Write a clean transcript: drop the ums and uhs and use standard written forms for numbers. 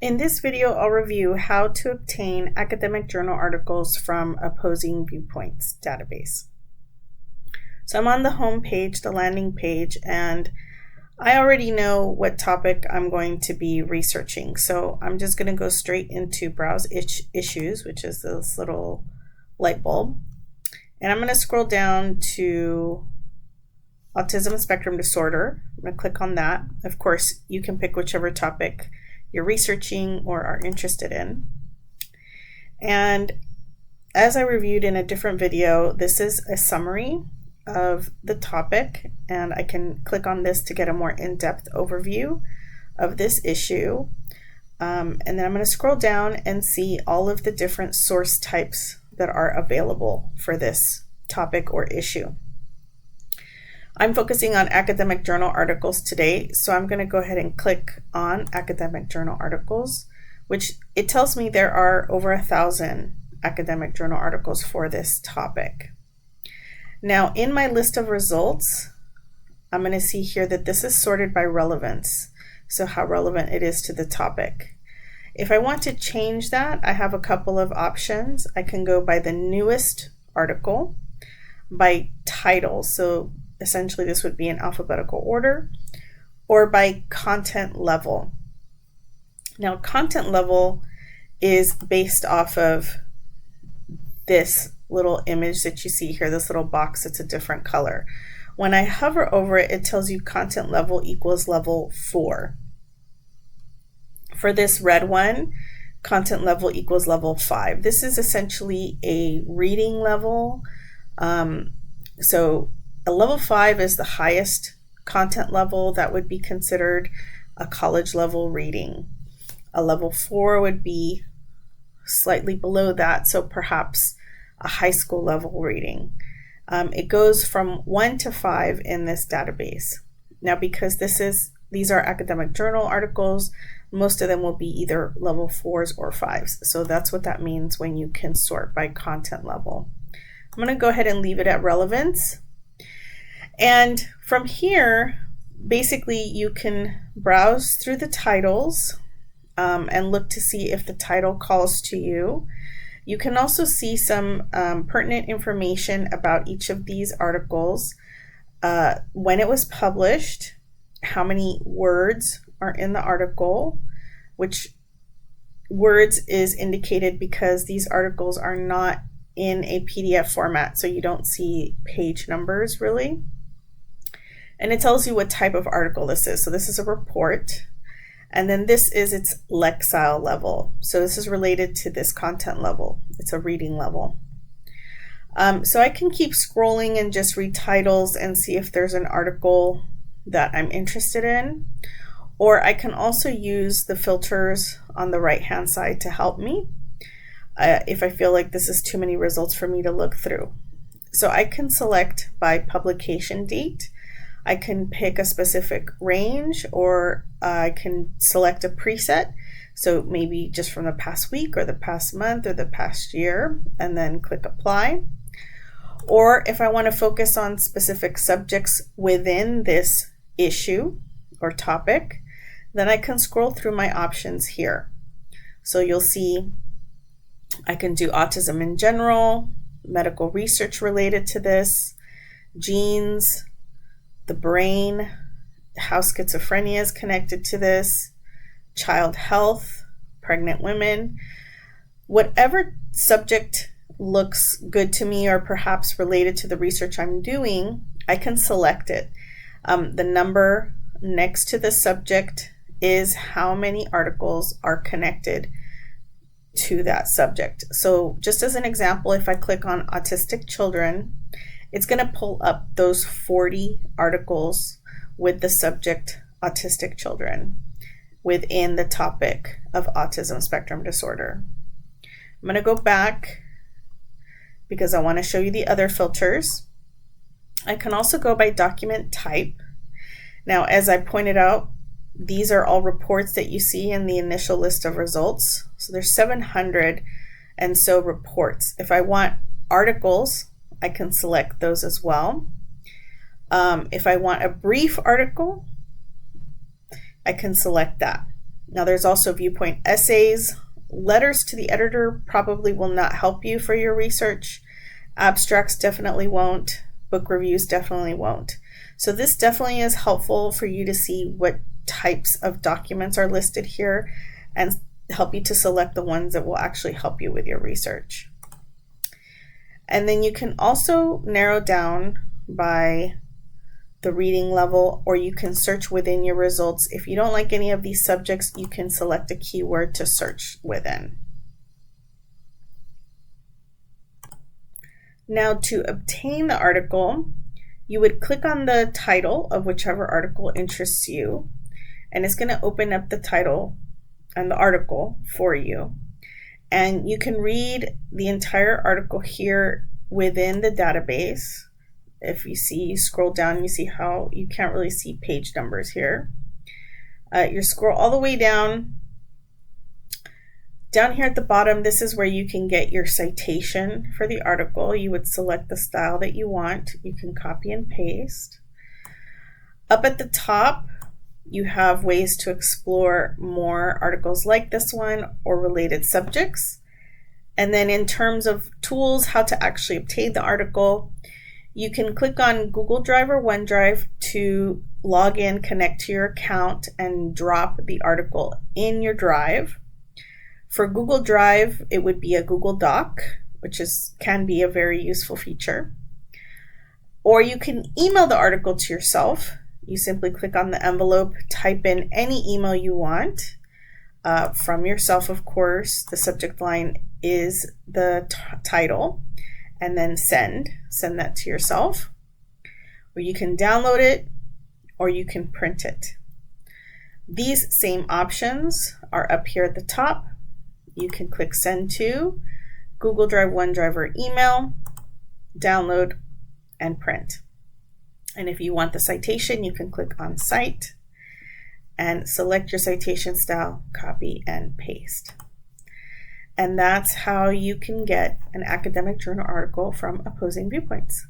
In this video, I'll review how to obtain academic journal articles from Opposing Viewpoints database. So I'm on the home page, the landing page, and I already know what topic I'm going to be researching. So I'm just going to go straight into Browse Issues, which is this little light bulb. And I'm going to scroll down to Autism Spectrum Disorder. I'm going to click on that. Of course, you can pick whichever topic you're researching or are interested in. And as I reviewed in a different video, this is a summary of the topic, and I can click on this to get a more in-depth overview of this issue. And then I'm going to scroll down and see all of the different source types that are available for this topic or issue. I'm focusing on academic journal articles today, so I'm going to go ahead and click on academic journal articles, which it tells me there are over 1,000 academic journal articles for this topic. Now, in my list of results, I'm going to see here that this is sorted by relevance, so how relevant it is to the topic. If I want to change that, I have a couple of options. I can go by the newest article, by title, so essentially this would be in alphabetical order, or by content level. Now, content level is based off of this little image that you see here, this little box that's a different color. When I hover over it, it tells you content level equals level 4. For this red one, content level equals level 5. This is essentially a reading level. So a level 5 is the highest content level that would be considered a college level reading. A level 4 would be slightly below that, so perhaps a high school level reading. It goes from 1 to 5 in this database. Now, because these are academic journal articles, most of them will be either level 4s or 5s. So that's what that means when you can sort by content level. I'm going to go ahead and leave it at relevance. And from here, basically you can browse through the titles and look to see if the title calls to you. You can also see some pertinent information about each of these articles, when it was published, how many words are in the article, which words is indicated because these articles are not in a PDF format, so you don't see page numbers really. And it tells you what type of article this is. So this is a report, and then this is its Lexile level. So this is related to this content level. It's a reading level. So I can keep scrolling and just read titles and see if there's an article that I'm interested in. Or I can also use the filters on the right-hand side to help me if I feel like this is too many results for me to look through. So I can select by publication date. I can pick a specific range, or I can select a preset. So maybe just from the past week or the past month or the past year, and then click apply. Or if I want to focus on specific subjects within this issue or topic, then I can scroll through my options here. So you'll see I can do autism in general, medical research related to this, genes, the brain, how schizophrenia is connected to this, child health, pregnant women. Whatever subject looks good to me or perhaps related to the research I'm doing, I can select it. The number next to the subject is how many articles are connected to that subject. So just as an example, if I click on autistic children, it's going to pull up those 40 articles with the subject autistic children within the topic of autism spectrum disorder. I'm going to go back because I want to show you the other filters. I can also go by document type. Now, as I pointed out, these are all reports that you see in the initial list of results. So there's 700 and so reports. If I want articles, I can select those as well. If I want a brief article, I can select that. Now there's also viewpoint essays. Letters to the editor probably will not help you for your research. Abstracts definitely won't. Book reviews definitely won't. So this definitely is helpful for you to see what types of documents are listed here and help you to select the ones that will actually help you with your research. And then you can also narrow down by the reading level, or you can search within your results. If you don't like any of these subjects, you can select a keyword to search within. Now to obtain the article, you would click on the title of whichever article interests you, and it's going to open up the title and the article for you. And you can read the entire article here within the database. If you scroll down, you see how you can't really see page numbers here. You scroll all the way down. Down here at the bottom, this is where you can get your citation for the article. You would select the style that you want. You can copy and paste. Up at the top, you have ways to explore more articles like this one or related subjects. And then in terms of tools, how to actually obtain the article, you can click on Google Drive or OneDrive to log in, connect to your account, and drop the article in your drive. For Google Drive, it would be a Google Doc, which can be a very useful feature. Or you can email the article to yourself. You simply click on the envelope, type in any email you want from yourself, of course. The subject line is the title, and then send that to yourself. Or you can download it, or you can print it. These same options are up here at the top. You can click send to Google Drive, OneDrive, or email, download, and print. And if you want the citation, you can click on Cite and select your citation style, copy, and paste. And that's how you can get an academic journal article from opposing viewpoints.